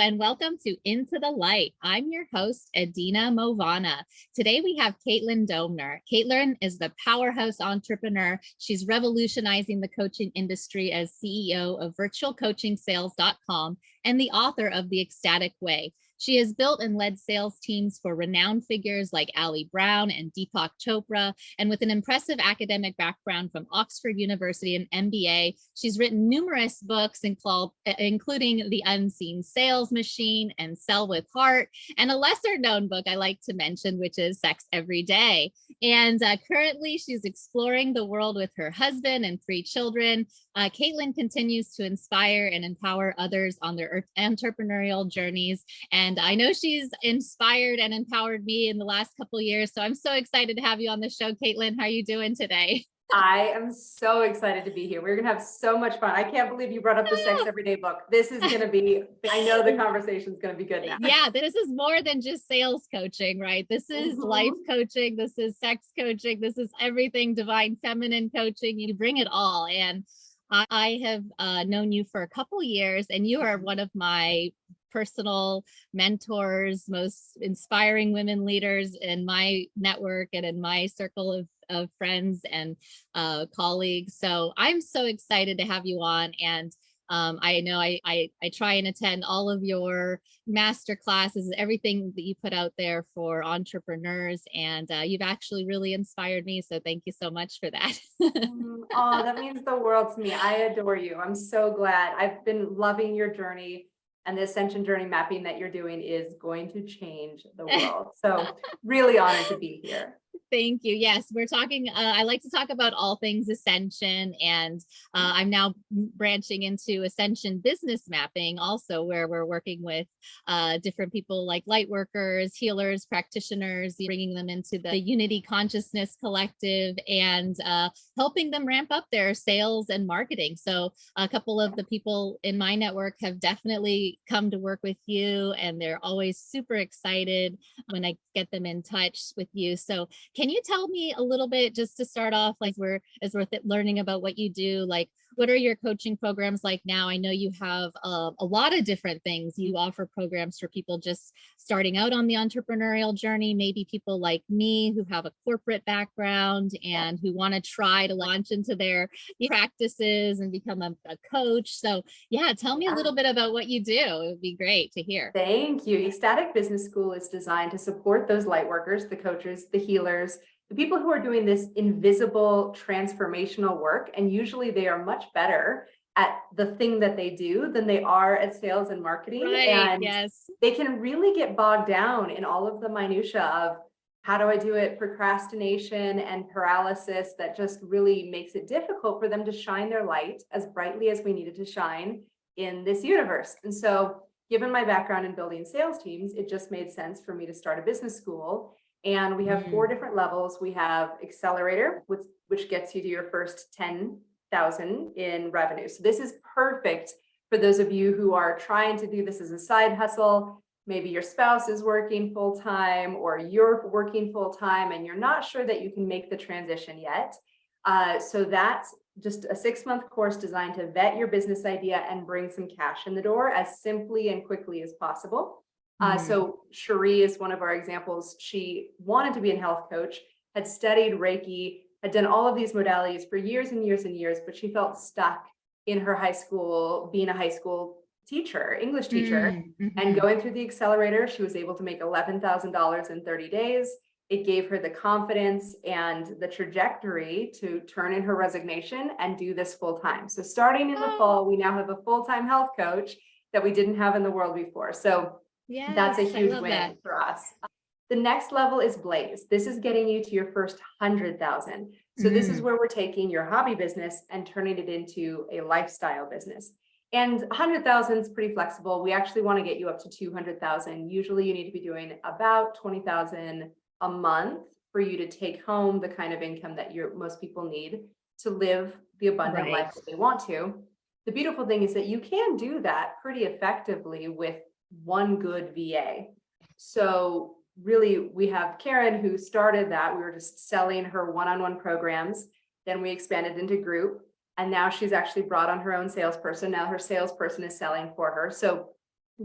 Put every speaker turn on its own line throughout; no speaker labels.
and welcome to Into the Light. I'm your host, Edina Mauvana. Today we have Doemner. Caitlin is the powerhouse entrepreneur. She's revolutionizing the coaching industry as CEO of virtualcoachingsales.com and the author of The Ecstatic Way. She has built and led sales teams for renowned figures like Ali Brown and Deepak Chopra. And with an impressive academic background from Oxford University and MBA, she's written numerous books, including The Unseen Sales Machine and Sell with Heart, and a lesser known book I like to mention, which is Sex Every Day. And currently she's exploring the world with her husband and 3 children. Caitlin continues to inspire and empower others on their entrepreneurial journeys. And I know she's inspired and empowered me in the last couple of years. So I'm so excited to have you on the show, Caitlin. How are you doing today?
I am so excited to be here. We're going to have so much fun. I can't believe you brought up the Sex Everyday book. This is going to be, I know the conversation is going to be good now.
Yeah, this is more than just sales coaching, right? This is life coaching. This is sex coaching. This is everything divine feminine coaching. You bring it all. And I have known you for a couple years, and you are one of my personal mentors, most inspiring women leaders in my network and in my circle of friends and colleagues. So I'm so excited to have you on. And I know I try and attend all of your master classes, everything that you put out there for entrepreneurs, and you've actually really inspired me. So thank you so much for that.
Oh, that means the world to me. I adore you. I'm so glad. I've been loving your journey, and the ascension journey mapping that you're doing is going to change the world. So really honored to be here.
Thank you. Yes, we're talking, I like to talk about all things ascension, and I'm now branching into ascension business mapping also, where we're working with different people like light workers, healers, practitioners, bringing them into the Unity Consciousness Collective and helping them ramp up their sales and marketing. So a couple of the people in my network have definitely come to work with you, and they're always super excited when I get them in touch with you. So can you tell me a little bit, just to start off, like as we're learning about what you do, like what are your coaching programs like now? I know you have a lot of different things. You offer programs for people just starting out on the entrepreneurial journey, maybe people like me who have a corporate background and who want to try to launch into their practices and become a coach. So yeah, tell me a little bit about what you do. It would be great to hear.
Thank you. Ecstatic Business School is designed to support those light workers, the coaches, the healers, the people who are doing this invisible transformational work. And usually they are much better at the thing that they do than they are at sales and marketing.
Right,
and
yes.
They can really get bogged down in all of the minutia of how do I do it, procrastination and paralysis that just really makes it difficult for them to shine their light as brightly as we needed to shine in this universe. And so given my background in building sales teams, it just made sense for me to start a business school. And we have 4 different levels. We have Accelerator, which gets you to your first 10,000 in revenue. So this is perfect for those of you who are trying to do this as a side hustle. Maybe your spouse is working full time, or you're working full time and you're not sure that you can make the transition yet. So that's just a 6-month course designed to vet your business idea and bring some cash in the door as simply and quickly as possible. So Cherie is one of our examples. She wanted to be a health coach, had studied Reiki, had done all of these modalities for years and years and years, but she felt stuck in her high school, being a high school teacher, English teacher, and going through the accelerator. She was able to make $11,000 in 30 days. It gave her the confidence and the trajectory to turn in her resignation and do this full time. So starting in the fall, we now have a full-time health coach that we didn't have in the world before. So
yes,
that's a huge win for us. The next level is Blaze. This is getting you to your first 100,000. So this is where we're taking your hobby business and turning it into a lifestyle business. And 100,000 is pretty flexible. We actually want to get you up to 200,000. Usually you need to be doing about 20,000 a month for you to take home the kind of income that most people need to live the abundant life that they want to. The beautiful thing is that you can do that pretty effectively with one good VA. So really, we have Karen who started that. We were just selling her one-on-one programs. Then we expanded into group. And now she's actually brought on her own salesperson. Now her salesperson is selling for her. So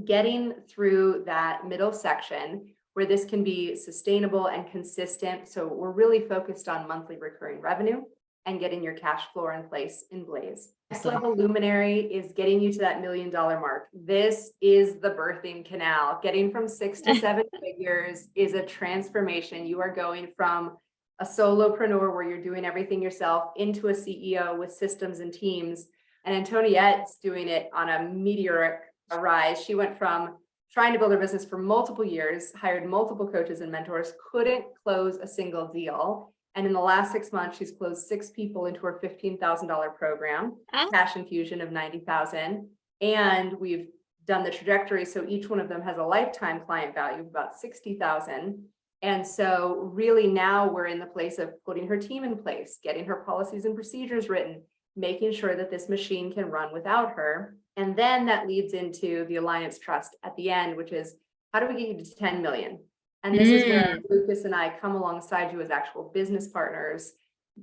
getting through that middle section where this can be sustainable and consistent. So we're really focused on monthly recurring revenue and getting your cash flow in place in Blaze. Next level luminary is getting you to that $1 million mark. This is the birthing canal. Getting from 6 to 7 figures is a transformation. You are going from a solopreneur where you're doing everything yourself into a CEO with systems and teams. And Antoniette's doing it on a meteoric rise. She went from trying to build her business for multiple years, hired multiple coaches and mentors, couldn't close a single deal. And in the last 6 months, she's closed 6 people into her $15,000 program, cash infusion of $90,000. And we've done the trajectory. So each one of them has a lifetime client value of about $60,000. And so really now we're in the place of putting her team in place, getting her policies and procedures written, making sure that this machine can run without her. And then that leads into the Alliance Trust at the end, which is how do we get you to 10 million? And this is where Lucas and I come alongside you as actual business partners,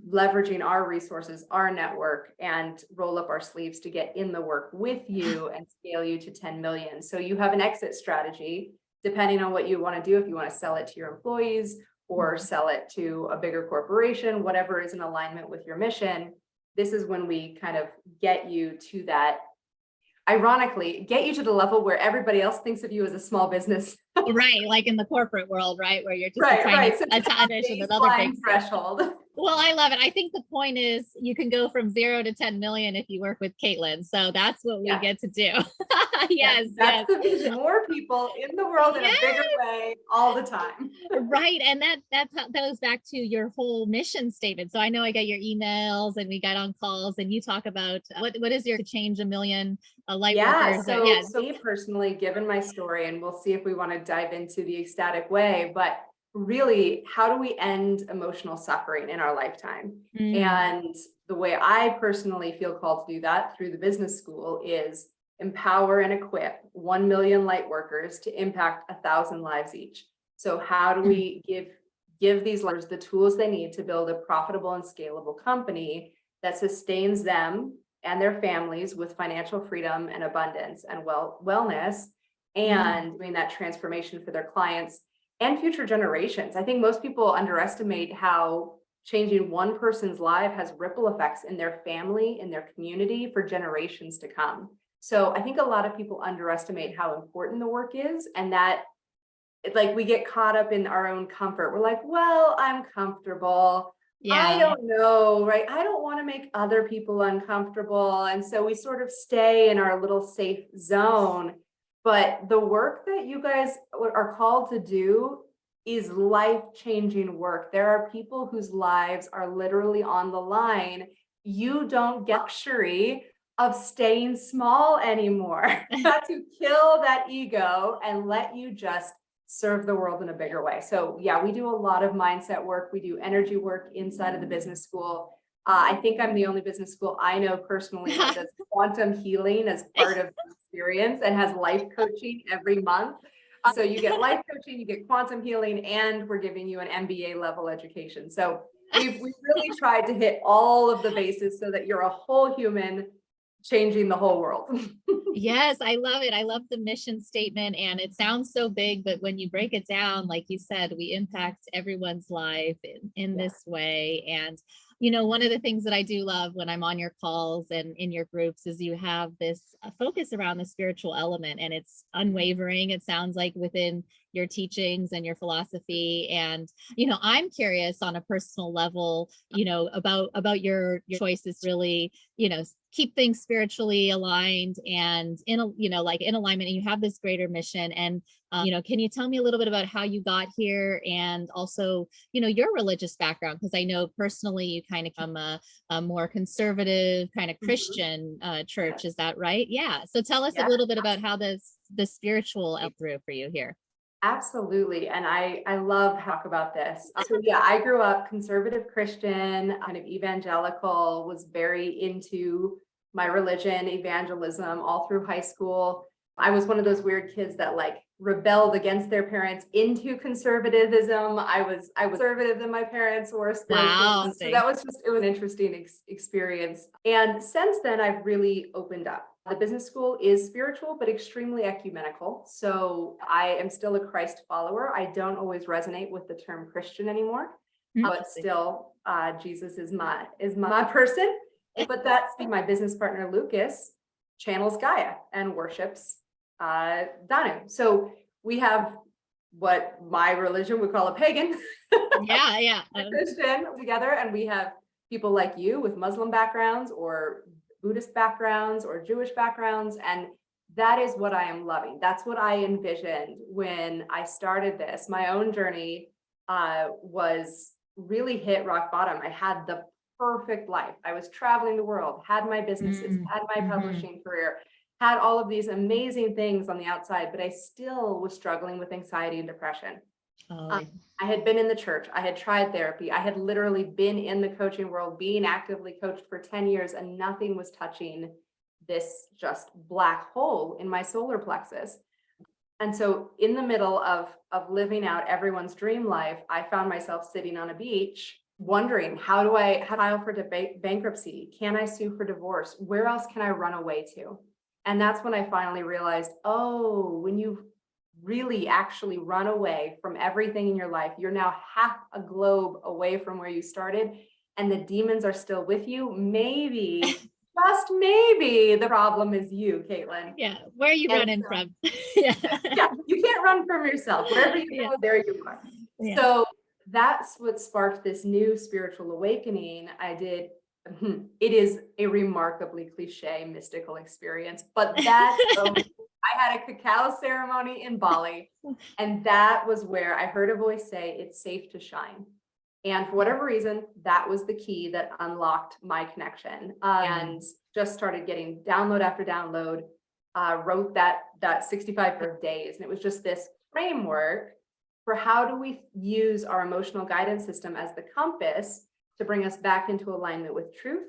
leveraging our resources, our network, and roll up our sleeves to get in the work with you and scale you to 10 million. So you have an exit strategy, depending on what you want to do. If you want to sell it to your employees or sell it to a bigger corporation, whatever is in alignment with your mission, this is when we kind of get you to that, ironically, get you to the level where everybody else thinks of you as a small business.
Right, like in the corporate world, right, where you're just
So
a tiny with other things.
Threshold.
Well, I love it. I think the point is you can go from 0 to 10 million if you work with Caitlin. So that's what we get to do. Yes,
that's the vision. More people in the world in a bigger way all the time.
Right. And that goes back to your whole mission statement. So I know I get your emails and we got on calls and you talk about what is your to change 1 million light workers.
So me personally, given my story, and we'll see if we want to dive into the ecstatic way, but really, how do we end emotional suffering in our lifetime? And the way I personally feel called to do that through the business school is empower and equip 1 million light workers to impact 1,000 lives each. So how do we give these leaders the tools they need to build a profitable and scalable company that sustains them and their families with financial freedom and abundance and wellness, and doing that transformation for their clients and future generations. I think most people underestimate how changing one person's life has ripple effects in their family, in their community for generations to come. So I think a lot of people underestimate how important the work is, and that like we get caught up in our own comfort. We're like, well, I'm comfortable. I don't know, right? I don't want to make other people uncomfortable. And so we sort of stay in our little safe zone. But the work that you guys are called to do is life-changing work. There are people whose lives are literally on the line. You don't get luxury of staying small anymore. You have to kill that ego and let you just serve the world in a bigger way. So yeah, we do a lot of mindset work. We do energy work inside of the business school. I think I'm the only business school I know personally that does quantum healing as part of the experience and has life coaching every month. So you get life coaching, you get quantum healing, and we're giving you an MBA level education. So we've really tried to hit all of the bases so that you're a whole human changing the whole world.
Yes, I love it. I love the mission statement, and it sounds so big, but when you break it down, like you said, we impact everyone's life in this way. And one of the things that I do love when I'm on your calls and in your groups is you have this focus around the spiritual element, and it's unwavering. It sounds like within your teachings and your philosophy. And, I'm curious on a personal level, about your choices really, keep things spiritually aligned and in alignment, and you have this greater mission. And can you tell me a little bit about how you got here, and also your religious background? Because I know personally you kind of come a more conservative kind of Christian church. Is that right? Yeah. So tell us a little bit about how the spiritual through for you here.
Absolutely. And I love talk about this. So yeah, I grew up conservative Christian, kind of evangelical, was very into my religion, evangelism all through high school. I was one of those weird kids that like rebelled against their parents into conservatism. I was conservative than my parents were.
Wow.
So that was it was an interesting experience. And since then, I've really opened up. The business school is spiritual, but extremely ecumenical. So I am still a Christ follower. I don't always resonate with the term Christian anymore, but still, Jesus is my person. But that's my business partner, Lucas, channels Gaia and worships Danu. So we have what my religion would call a pagan,
Yeah.
Christian together, and we have people like you with Muslim backgrounds or Buddhist backgrounds or Jewish backgrounds. And that is what I am loving. That's what I envisioned when I started this. My own journey was really hit rock bottom. I had the perfect life. I was traveling the world, had my businesses, had my publishing career, had all of these amazing things on the outside, but I still was struggling with anxiety and depression. I had been in the church. I had tried therapy. I had literally been in the coaching world, being actively coached for 10 years, and nothing was touching this just black hole in my solar plexus. And so in the middle of living out everyone's dream life, I found myself sitting on a beach wondering, how do I file for bankruptcy? Can I sue for divorce? Where else can I run away to? And that's when I finally realized, oh, when you really actually run away from everything in your life, you're now half a globe away from where you started, and the demons are still with you. Maybe, just maybe, the problem is you, Caitlin.
Yeah. Where are you running from? Yeah.
You can't run from yourself. Wherever you go, there you are. Yeah. So that's what sparked this new spiritual awakening. It is a remarkably cliche mystical experience, but that I had a cacao ceremony in Bali, and that was where I heard a voice say, it's safe to shine. And for whatever reason, that was the key that unlocked my connection, and just started getting download after download, wrote that 65 days. And it was just this framework for how do we use our emotional guidance system as the compass to bring us back into alignment with truth.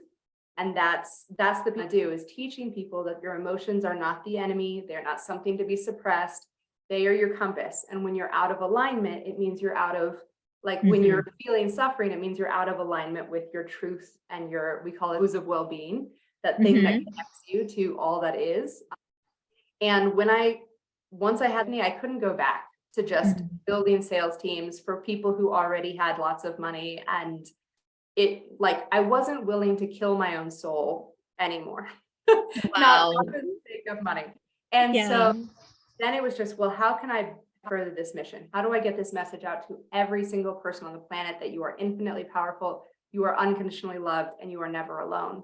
And that's the thing to do, is teaching people that your emotions are not the enemy. They're not something to be suppressed. They are your compass. And when you're out of alignment, it means you're out of, like, when you're feeling suffering, it means you're out of alignment with your truth and we call it ooze of well-being, that thing that connects you to all that is. And once I had me, I couldn't go back to just building sales teams for people who already had lots of money. And I wasn't willing to kill my own soul anymore. Not for the sake of money. And so then it was just, well, how can I further this mission? How do I get this message out to every single person on the planet that you are infinitely powerful, you are unconditionally loved, and you are never alone?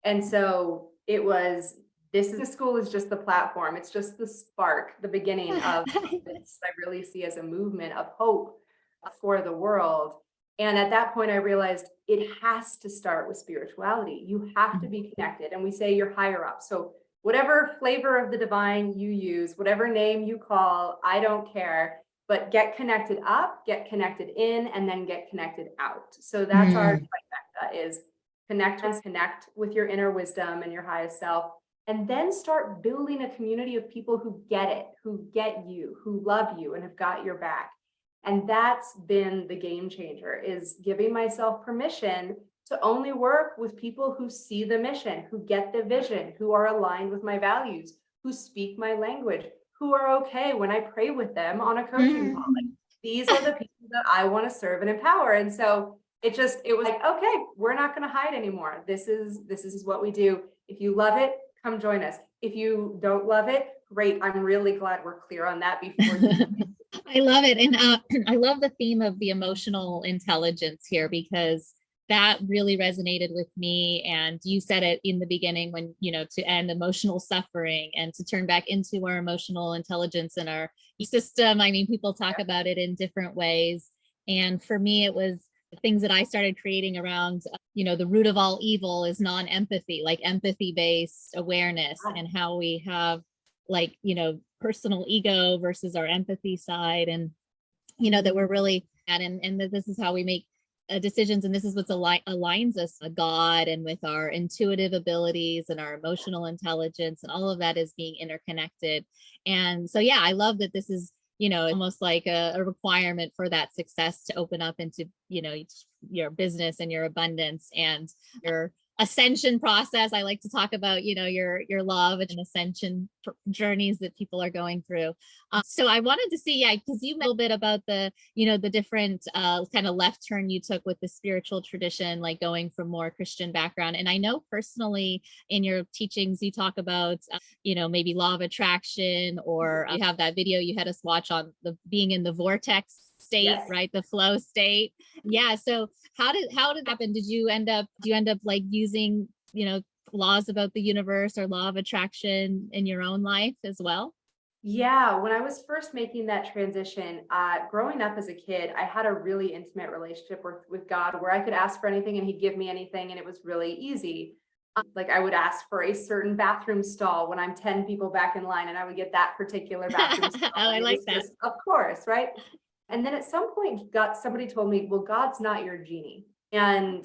And so it was, the school is just the platform. It's just the spark, the beginning of this I really see as a movement of hope for the world. And at that point, I realized it has to start with spirituality. You have to be connected. And we say you're higher up. So whatever flavor of the divine you use, whatever name you call, I don't care, but get connected up, get connected in, and then get connected out. So that's our trifecta, is connect with your inner wisdom and your highest self, and then start building a community of people who get it, who get you, who love you, and have got your back. And that's been the game changer, is giving myself permission to only work with people who see the mission, who get the vision, who are aligned with my values, who speak my language, who are okay when I pray with them on a coaching call. Like, these are the people that I want to serve and empower. And so it was like, okay, we're not going to hide anymore. This is what we do. If you love it, come join us. If you don't love it, great. I'm really glad we're clear on that before you.
I love it. And I love the theme of the emotional intelligence here, because that really resonated with me. And you said it in the beginning, when, to end emotional suffering and to turn back into our emotional intelligence and our system. I mean, people talk about it in different ways. And for me, it was the things that I started creating around, the root of all evil is non-empathy, like empathy-based awareness, and how we have personal ego versus our empathy side. And, that we're really at, and that this is how we make decisions. And this is what aligns us with God and with our intuitive abilities and our emotional intelligence, and all of that is being interconnected. And so, I love that this is, almost like a requirement for that success to open up into, your business and your abundance and your ascension process. I like to talk about, your love and ascension journeys that people are going through. So I wanted to see, yeah, because you know a little bit about the different kind of left turn you took with the spiritual tradition, like going from more Christian background. And I know personally in your teachings, you talk about, maybe law of attraction, or you have that video you had us watch on the being in the vortex state,
Yes.
right? The flow state. Yeah. So how did it happen? Do you end up like using, laws about the universe or law of attraction in your own life as well?
Yeah, when I was first making that transition, growing up as a kid, I had a really intimate relationship with God where I could ask for anything and he'd give me anything, and it was really easy. Like I would ask for a certain bathroom stall when I'm 10 people back in line, and I would get that particular bathroom
Oh,
stall.
I
And it
like
was
that.
just, of course, right? And then at some point, somebody told me, well, God's not your genie. And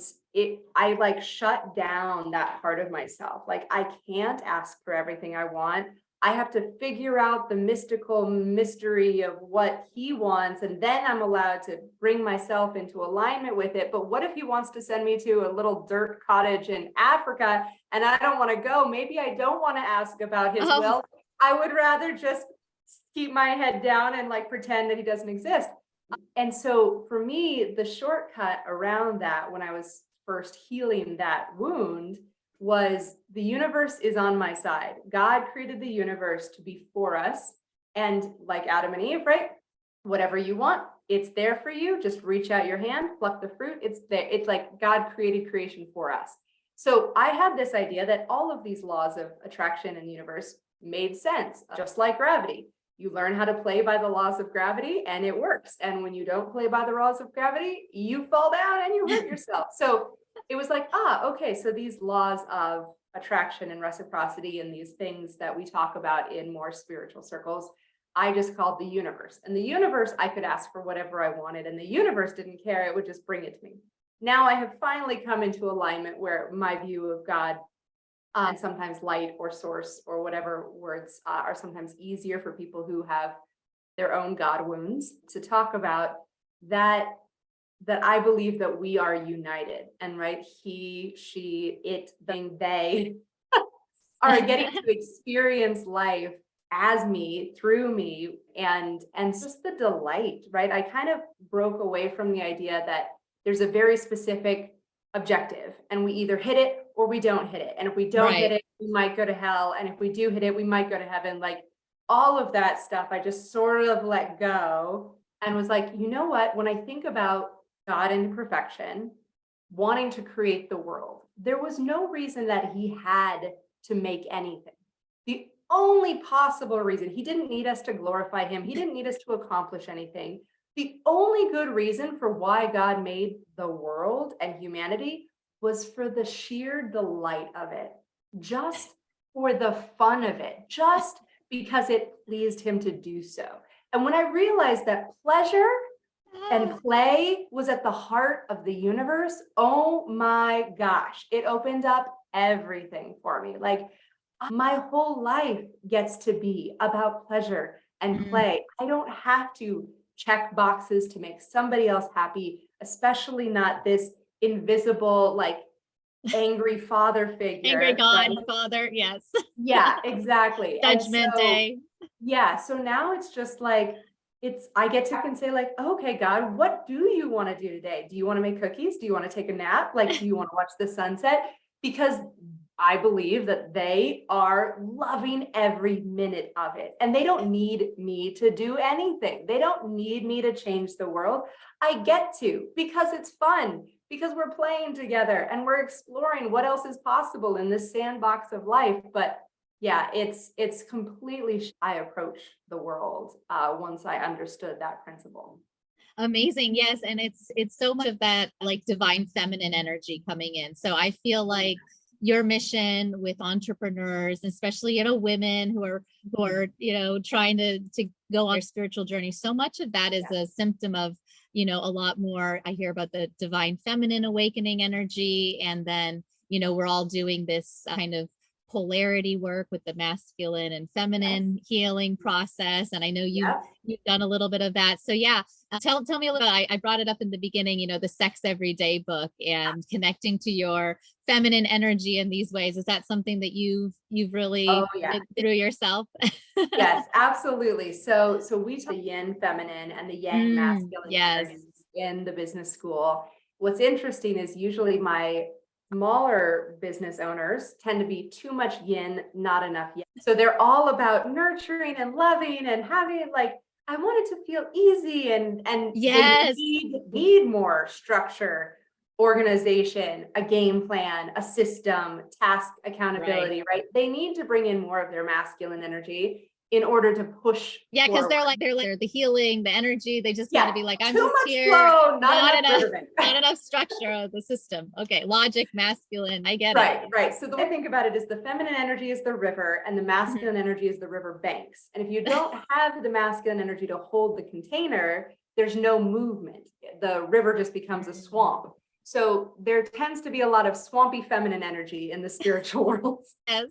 I like shut down that part of myself. Like I can't ask for everything I want. I have to figure out the mystical mystery of what he wants, and then I'm allowed to bring myself into alignment with it. But what if he wants to send me to a little dirt cottage in Africa and I don't want to go? Maybe I don't want to ask about his
Oh,
will. I would rather just keep my head down and like pretend that he doesn't exist. And so for me, the shortcut around that when I was first healing that wound was the universe is on my side. God created the universe to be for us. And like Adam and Eve, right? Whatever you want, it's there for you. Just reach out your hand, pluck the fruit. It's there. It's like God created creation for us. So I had this idea that all of these laws of attraction in the universe made sense, just like gravity. You learn how to play by the laws of gravity and it works. And when you don't play by the laws of gravity, you fall down and you hurt yourself. So it was like, okay, so these laws of attraction and reciprocity and these things that we talk about in more spiritual circles, I just called the universe. And the universe, I could ask for whatever I wanted, and the universe didn't care. It would just bring it to me. Now I have finally come into alignment where my view of God, and sometimes light or source or whatever words are sometimes easier for people who have their own God wounds to talk about, that I believe that we are united, and right, he, she, it, they are getting to experience life as me, through me, and just the delight, right? I kind of broke away from the idea that there's a very specific objective and we either hit it or we don't hit it. And if we don't hit
right.
it, we might go to hell. And if we do hit it, we might go to heaven. Like all of that stuff, I just sort of let go and was like, you know what? When I think about God in perfection, wanting to create the world, there was no reason that he had to make anything. The only possible reason, he didn't need us to glorify him. He didn't need us to accomplish anything. The only good reason for why God made the world and humanity was for the sheer delight of it, just for the fun of it, just because it pleased him to do so. And when I realized that pleasure and play was at the heart of the universe, oh my gosh, it opened up everything for me. Like my whole life gets to be about pleasure and play. I don't have to check boxes to make somebody else happy, especially not this invisible, like angry father figure.
Angry God,
Right?
Father, yes.
Yeah, exactly. And
Judgment
so,
Day.
yeah, so now it's just like, I get to and say like, okay, God, what do you want to do today? Do you want to make cookies? Do you want to take a nap? Like, do you want to watch the sunset? Because I believe that they are loving every minute of it. And they don't need me to do anything. They don't need me to change the world. I get to, because it's fun, because we're playing together and we're exploring what else is possible in this sandbox of life. But yeah, it's completely, I approach the world once I understood that principle.
Amazing. Yes. And it's so much of that like divine feminine energy coming in. So I feel like your mission with entrepreneurs, especially, women who are, trying to go on their spiritual journey, so much of that is a symptom of, a lot more. I hear about the divine feminine awakening energy. And then, we're all doing this kind of polarity work with the masculine and feminine healing process. And I know
Yep.
you've done a little bit of that. So yeah, tell me a little. I brought it up in the beginning. The Sex Everyday book and connecting to your feminine energy in these ways. Is that something that you've
Oh
really
yeah.
been through yourself?
Yes, absolutely. So we talk the yin feminine and the yang masculine
Yes.
energies in the business school. What's interesting is usually my smaller business owners tend to be too much yin, not enough yang. So they're all about nurturing and loving and having like, I want it to feel easy and
Yes.
they need more structure, organization, a game plan, a system, task accountability, right? They need to bring in more of their masculine energy in order to push
Yeah, because
forward.
they're the healing, the energy. They just want to be like, I'm
too
just
much
here.
flow, not enough
enough,
movement.
not enough structure of the system. Okay, logic, masculine. I get it.
Right. So the way I think about it is the feminine energy is the river and the masculine energy is the river banks. And if you don't have the masculine energy to hold the container, there's no movement. The river just becomes a swamp. So there tends to be a lot of swampy feminine energy in the spiritual world.
Yes.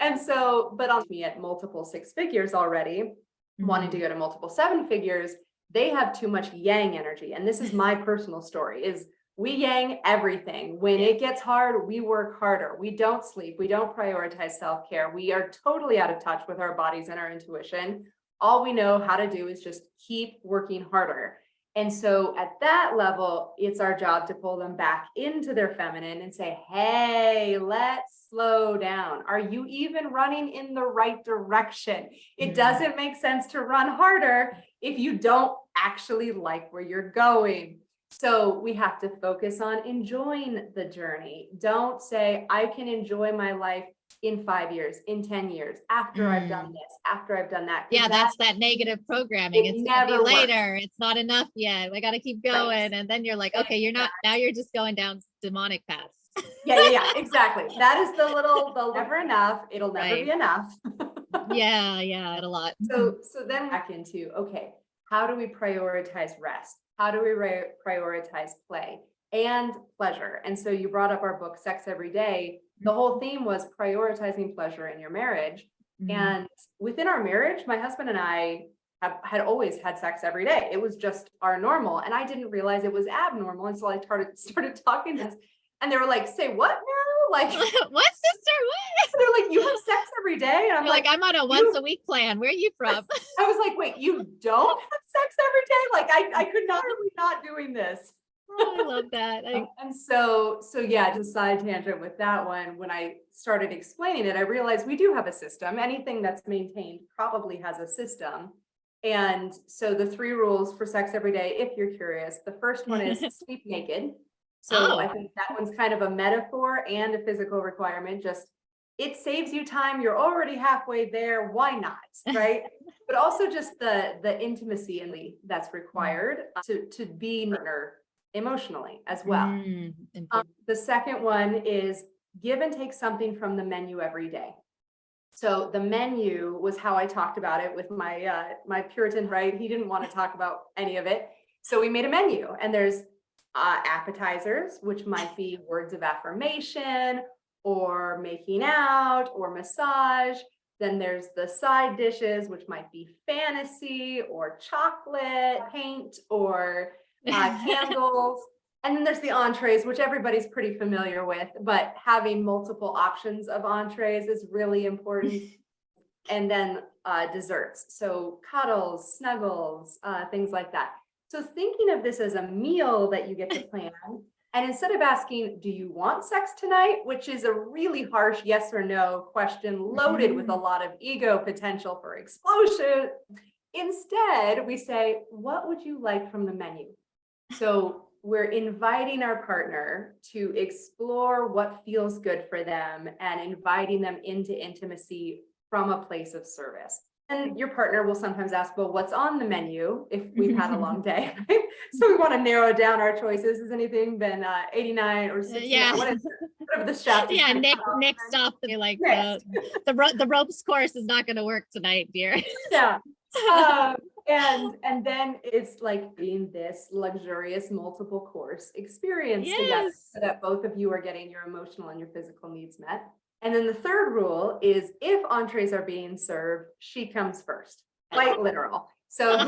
And so, but on me at multiple six figures already, wanting to go to multiple seven figures, they have too much yang energy. And this is my personal story is we yang everything. When it gets hard, we work harder. We don't sleep. We don't prioritize self-care. We are totally out of touch with our bodies and our intuition. All we know how to do is just keep working harder. And so at that level, it's our job to pull them back into their feminine and say, hey, let's slow down. Are you even running in the right direction? It doesn't make sense to run harder if you don't actually like where you're going. So we have to focus on enjoying the journey. Don't say, I can enjoy my life in 5 years, in 10 years, after I've done this, after I've done that.
Yeah, that's that negative programming. It's gonna be later. It's not enough yet. I got to keep going. Right. And then you're like, okay, you're not, now you're just going down demonic paths.
Yeah, exactly. That is the never enough. It'll never be enough.
Yeah, a lot.
So then back into, okay, how do we prioritize rest? How do we prioritize play and pleasure? And so you brought up our book, Sex Every Day. The whole theme was prioritizing pleasure in your marriage. And within our marriage, my husband and I had always had sex every day. It was just our normal. And I didn't realize it was abnormal until I started talking to them. And they were like, say what now? Like,
what, sister? What?
They're like, you have sex every day? And I'm like,
I'm on a once a week plan. Where are you from?
I was like, wait, you don't have sex every day? Like, I could not be not doing this.
Oh, I love that.
And so yeah, just side tangent with that one. When I started explaining it, I realized we do have a system. Anything that's maintained probably has a system. And so the 3 rules for sex every day, if you're curious, the first one is sleep naked. So I think that one's kind of a metaphor and a physical requirement. Just it saves you time. You're already halfway there. Why not? Right. But also just the intimacy that's required to be partner emotionally as well. The second one is give and take something from the menu every day. So the menu was how I talked about it with my Puritan, right? He didn't want to talk about any of it. So we made a menu, and there's appetizers, which might be words of affirmation or making out or massage. Then there's the side dishes, which might be fantasy or chocolate, paint or candles. And then there's the entrees, which everybody's pretty familiar with, but having multiple options of entrees is really important. And then desserts. So cuddles, snuggles, things like that. So thinking of this as a meal that you get to plan, and instead of asking, do you want sex tonight? Which is a really harsh yes or no question loaded with a lot of ego potential for explosion. Instead, we say, what would you like from the menu? So we're inviting our partner to explore what feels good for them and inviting them into intimacy from a place of service. And your partner will sometimes ask, well, what's on the menu if we've had a long day, right? So we want to narrow down our choices. Has anything been 89 or 60? Whatever the chef is.
Next stop. Like the ropes course is not going to work tonight, dear.
Yeah. And then it's like being this luxurious multiple course experience together so that both of you are getting your emotional and your physical needs met. And then the third rule is if entrees are being served, she comes first, quite literal. So
I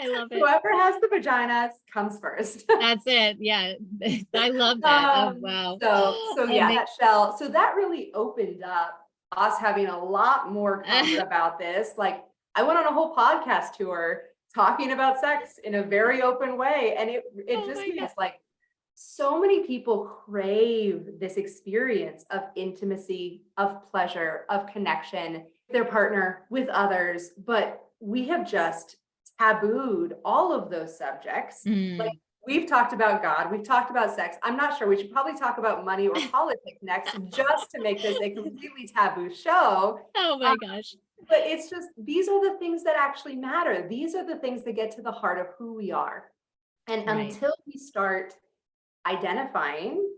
love it.
whoever has the vaginas comes first.
That's it. Yeah. I love that. Oh, wow.
So yeah, so that really opened up us having a lot more conversation about this. Like I went on a whole podcast tour talking about sex in a very open way. And it
Oh
just
my
means
God.
like so many people crave this experience of intimacy, of pleasure, of connection, their partner, with others, but we have just tabooed all of those subjects. Like
Mm.
we've talked about God, we've talked about sex. I'm not sure, we should probably talk about money or politics next, just to make this a completely taboo show.
Oh my gosh.
But it's just, these are the things that actually matter. These are the things that get to the heart of who we are. And
Right.
until we start identifying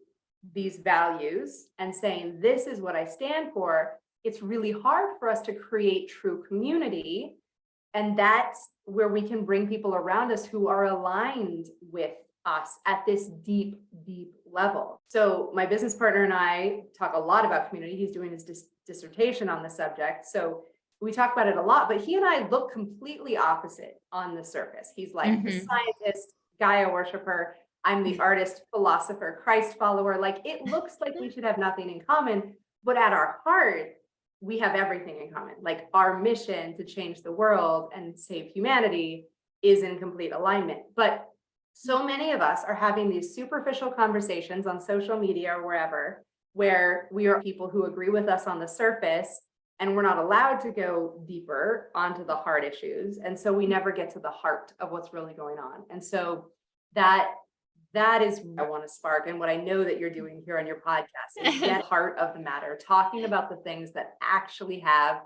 these values and saying, this is what I stand for, it's really hard for us to create true community. And that's where we can bring people around us who are aligned with us at this deep, deep level. So my business partner and I talk a lot about community. He's doing his dissertation on the subject. So we talk about it a lot, but he and I look completely opposite on the surface. He's like the scientist, Gaia worshiper. I'm the artist, philosopher, Christ follower. Like it looks like we should have nothing in common, but at our heart, we have everything in common. Like our mission to change the world and save humanity is in complete alignment. But so many of us are having these superficial conversations on social media or wherever, where we are people who agree with us on the surface, and we're not allowed to go deeper onto the hard issues. And so we never get to the heart of what's really going on. And so that is what I want to spark. And what I know that you're doing here on your podcast is get heart of the matter, talking about the things that actually have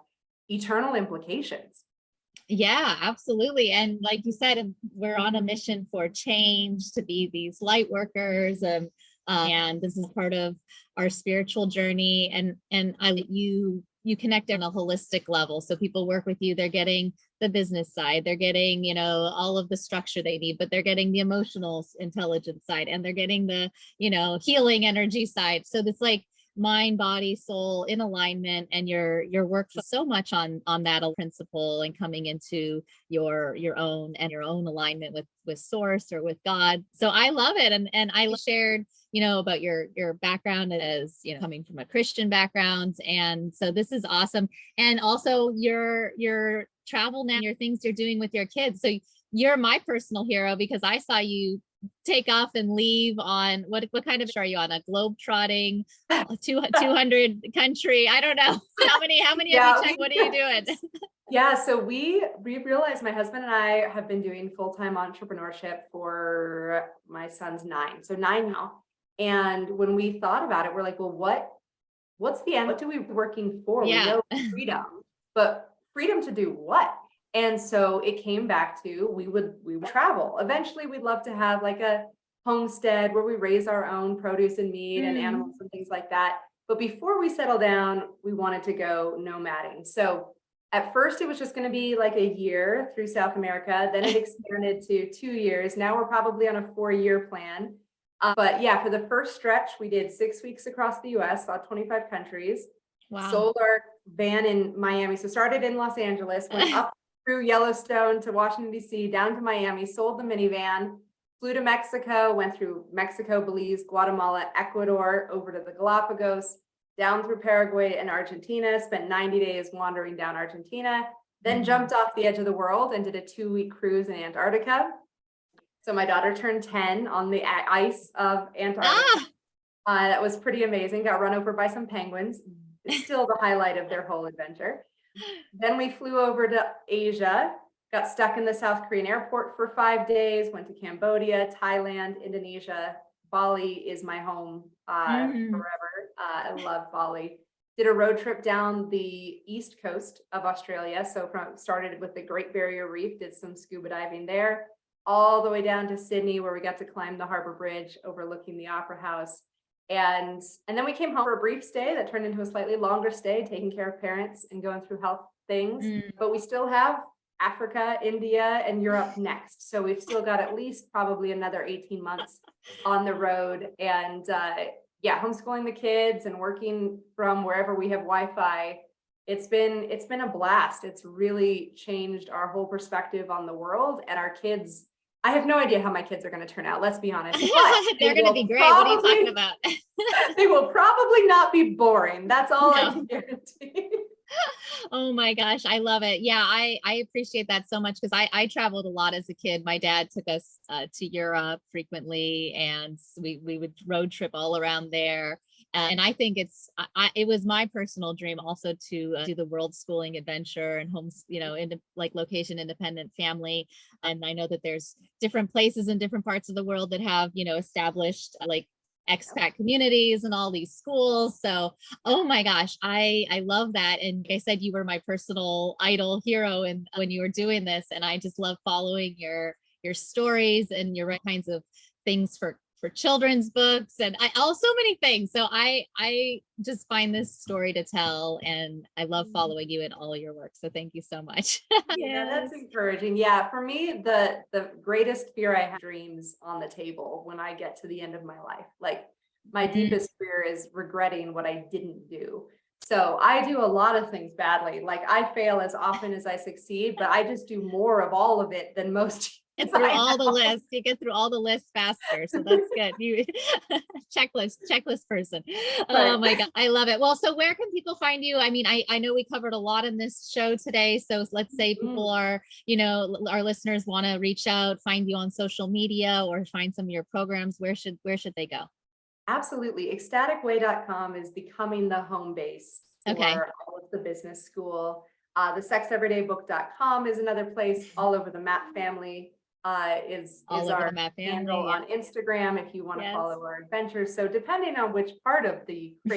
eternal implications.
Yeah, absolutely. And like you said, we're on a mission for change, to be these light workers. And this is part of our spiritual journey. And you connect on a holistic level. So people work with you, they're getting the business side, they're getting, all of the structure they need, but they're getting the emotional intelligence side, and they're getting the, healing energy side. So it's like mind, body, soul in alignment, and your work so much on that principle, and coming into your own alignment with source or with God. So I love it. And I shared about your background as coming from a Christian background, and so this is awesome. And also your travel now, your things you're doing with your kids. So you're my personal hero, because I saw you take off and leave on what kind of show are you on? A globe trotting 200 country, I don't know how many
Yeah,
have you checked? What are you doing?
Yeah, so we realized, my husband and I have been doing full-time entrepreneurship for my son's 9, so 9 now. And when we thought about it, we're like, well, what's the end? What do we working for?
Yeah.
We know freedom, but freedom to do what? And so it came back to, we would travel. Eventually we'd love to have like a homestead where we raise our own produce and meat and animals and things like that. But before we settle down, we wanted to go nomading. So at first it was just going to be like a year through South America. Then it expanded to 2 years. Now we're probably on a 4-year plan. But yeah, for the first stretch, we did 6 weeks across the US, saw 25 countries.
Wow.
Sold our van in Miami. So started in Los Angeles, went up through Yellowstone to Washington, D.C., down to Miami, sold the minivan, flew to Mexico, went through Mexico, Belize, Guatemala, Ecuador, over to the Galapagos, down through Paraguay and Argentina, spent 90 days wandering down Argentina, then jumped off the edge of the world and did a 2-week cruise in Antarctica. So my daughter turned 10 on the ice of Antarctica. That was pretty amazing. Got run over by some penguins. It's still the highlight of their whole adventure. Then we flew over to Asia, got stuck in the South Korean airport for 5 days, went to Cambodia, Thailand, Indonesia. Bali is my home forever. I love Bali. Did a road trip down the east coast of Australia. So started with the Great Barrier Reef, did some scuba diving there, all the way down to Sydney, where we got to climb the Harbour Bridge overlooking the Opera House. And then we came home for a brief stay that turned into a slightly longer stay, taking care of parents and going through health things. But we still have Africa, India, and Europe next. So we've still got at least probably another 18 months on the road. And yeah, homeschooling the kids and working from wherever we have Wi-Fi, it's been a blast. It's really changed our whole perspective on the world and our kids. I have no idea how my kids are going to turn out, let's be honest, but
They're going to be great. What are you talking about?
they will probably not be boring. That's all I
No.
can guarantee.
Oh my gosh, I love it. Yeah, I appreciate that so much because I traveled a lot as a kid. My dad took us to Europe frequently, and we would road trip all around there. And I think it was my personal dream also to do the world schooling adventure and homes, in like location independent family. And I know that there's different places in different parts of the world that have, established like expat communities and all these schools. So, oh my gosh, I love that. And like I said, you were my personal idol hero and when you were doing this, and I just love following your stories and your kinds of things for children's books and so many things. So I just find this story to tell, and I love following you in all your work. So thank you so much.
Yeah, that's encouraging. Yeah, for me, the greatest fear I have, dreams on the table when I get to the end of my life. Like my deepest fear is regretting what I didn't do. So I do a lot of things badly. Like I fail as often as I succeed, but I just do more of all of it than most.
Get through all the lists. You get through all the lists faster. So that's good. You checklist person. Oh my God. I love it. Well, so where can people find you? I mean, I know we covered a lot in this show today. So let's say people are, our listeners want to reach out, find you on social media or find some of your programs. Where should they go?
Absolutely. Ecstaticway.com is becoming the home base for all of the business school. TheSexEverydayBook.com is another place. All over the Map family is our handle on Instagram if you want to follow our adventures. So depending on which part of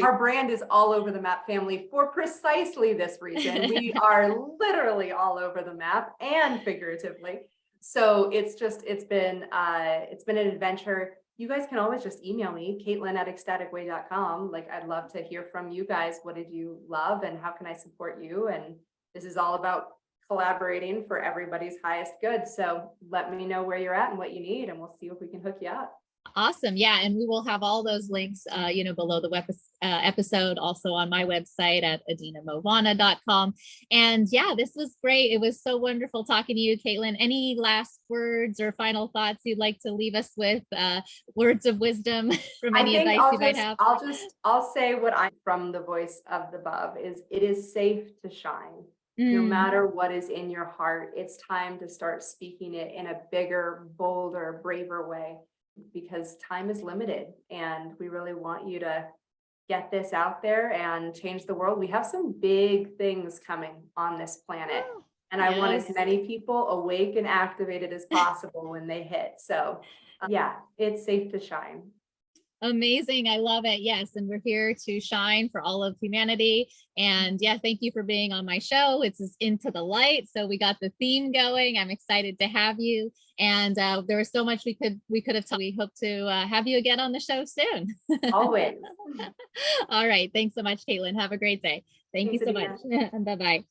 our brand is all over the Map family for precisely this reason. We are literally all over the map and figuratively. So it's been an adventure. You guys can always just email me, Caitlin@ecstaticway.com. Like, I'd love to hear from you guys. What did you love and how can I support you? And this is all about collaborating for everybody's highest good. So let me know where you're at and what you need, and we'll see if we can hook you up.
Awesome. Yeah. And we will have all those links, below the episode, also on my website at edinamovana.com. And yeah, this was great. It was so wonderful talking to you, Caitlin. Any last words or final thoughts you'd like to leave us with, words of wisdom from any advice you might have?
I'll say what I'm from the voice of the above is it is safe to shine. No matter what is in your heart, it's time to start speaking it in a bigger, bolder, braver way, because time is limited and we really want you to get this out there and change the world. We have some big things coming on this planet, and I want as many people awake and activated as possible when they hit. So yeah, it's safe to shine.
Amazing. I love it. Yes. And we're here to shine for all of humanity. And yeah, thank you for being on my show. It's Into the Light. So we got the theme going. I'm excited to have you. And there was so much we could have talked. We hope to have you again on the show soon.
Always.
All right. Thanks so much, Caitlin. Have a great day. Thanks, you so much. Bye-bye.